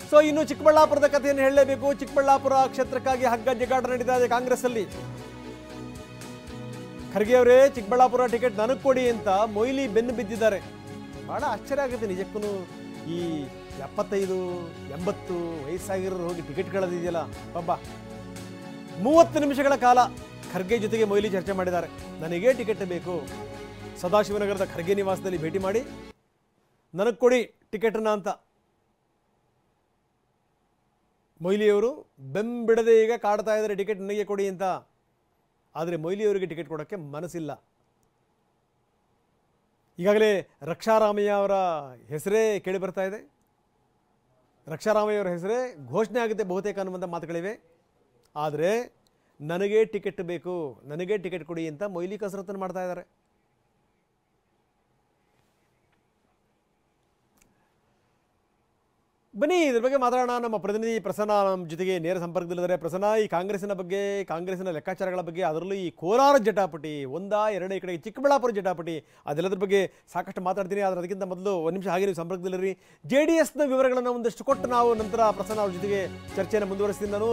So ಇನ್ನು ಚಿಕ್ಕಬಳ್ಳಾಪುರದ ಕಥೆಯನ್ನು ಹೇಳಲೇಬೇಕು. ಚಿಕ್ಕಬಳ್ಳಾಪುರ ಕ್ಷೇತ್ರಕ್ಕಾಗಿ ಹಗ್ಗ ಜಗ್ಗಾಟ ನಡೀತಾ ಇದೆ ಕಾಂಗ್ರೆಸ್ ಅಲ್ಲಿ. ಖರ್ಗೆ ಅವರೇ ಚಿಕ್ಕಬಳ್ಳಾಪುರ ಟಿಕೆಟ್ ನನಗೆ ಕೊಡಿ ಅಂತ ಮೊಯ್ಲಿ ಬೆನ್ನು ಬಿದ್ದಿದ್ದಾರೆ. ಬಹಳ ಆಶ್ಚರ್ಯ ಆಗುತ್ತೆ ನಿಜಕ್ಕೂ. ಈ 75-80 ವಯಸ್ಸಾಗಿರೋರು ಹೋಗಿ ಟಿಕೆಟ್ ಕೇಳೋದಿದೆಯಲ್ಲ ಪಾಪ. 30 ನಿಮಿಷಗಳ ಕಾಲ ಖರ್ಗೆ ಜೊತೆಗೆ ಮೊಯ್ಲಿ ಚರ್ಚೆ ಮಾಡಿದ್ದಾರೆ. ನನಗೇ ಟಿಕೆಟ್ ಬೇಕು, ಸದಾಶಿವನಗರದ ಖರ್ಗೆ ನಿವಾಸದಲ್ಲಿ ಭೇಟಿ ಮಾಡಿ ನನಗೆ ಕೊಡಿ ಟಿಕೆಟನ್ನು ಅಂತ ಮೊಯ್ಲಿಯವರು ಬೆಂಬಿಡದೆ ಈಗ ಕಾಡ್ತಾ ಇದ್ದಾರೆ, ಟಿಕೆಟ್ ನನಗೆ ಕೊಡಿ ಅಂತ. ಆದರೆ ಮೊಯ್ಲಿಯವರಿಗೆ ಟಿಕೆಟ್ ಕೊಡೋಕ್ಕೆ ಮನಸ್ಸಿಲ್ಲ. ಈಗಾಗಲೇ ರಕ್ಷಾರಾಮಯ್ಯ ಅವರ ಹೆಸರೇ ಕೇಳಿ ಬರ್ತಾ ಇದೆ. ರಕ್ಷಾರಾಮಯ್ಯ ಅವರ ಹೆಸರೇ ಘೋಷಣೆ ಆಗುತ್ತೆ ಬಹುತೇಕ ಅನ್ನುವಂಥ ಮಾತುಗಳಿವೆ. ಆದರೆ ನನಗೆ ಟಿಕೆಟ್ ಬೇಕು, ನನಗೆ ಟಿಕೆಟ್ ಕೊಡಿ ಅಂತ ಮೊಯ್ಲಿ ಕಸರತ್ತನ್ನು ಮಾಡ್ತಾ ಇದ್ದಾರೆ. ಬನ್ನಿ ಇದ್ರ ಬಗ್ಗೆ ಮಾತಾಡೋಣ. ನಮ್ಮ ಪ್ರತಿನಿಧಿ ಪ್ರಸನ್ನ ನಮ್ಮ ಜೊತೆಗೆ ನೇರ ಸಂಪರ್ಕದಲ್ಲಿದ್ದಾರೆ. ಪ್ರಸನ್ನ, ಈ ಕಾಂಗ್ರೆಸ್ಸಿನ ಬಗ್ಗೆ, ಕಾಂಗ್ರೆಸ್ಸಿನ ಲೆಕ್ಕಾಚಾರಗಳ ಬಗ್ಗೆ, ಅದರಲ್ಲೂ ಈ ಕೋಲಾರ ಜಟಾಪಟಿ, 1-2 ಈ ಕಡೆ ಚಿಕ್ಕಬಳ್ಳಾಪುರ ಜಟಾಪಟಿ, ಅದೆಲ್ಲದ್ರ ಬಗ್ಗೆ ಸಾಕಷ್ಟು ಮಾತಾಡ್ತೀನಿ. ಆದರೆ ಅದಕ್ಕಿಂತ ಮೊದಲು ಒಂದು ನಿಮಿಷ ಹಾಗೆ ನೀವು ಸಂಪರ್ಕದಲ್ಲಿರಿ. JDSನ ವಿವರಗಳನ್ನು ಒಂದಷ್ಟು ಕೊಟ್ಟು ನಾವು ನಂತರ ಪ್ರಸನ್ನ ಅವ್ರ ಜೊತೆಗೆ ಚರ್ಚೆಯನ್ನು ಮುಂದುವರಿಸ್ತೀನಿ ನಾನು.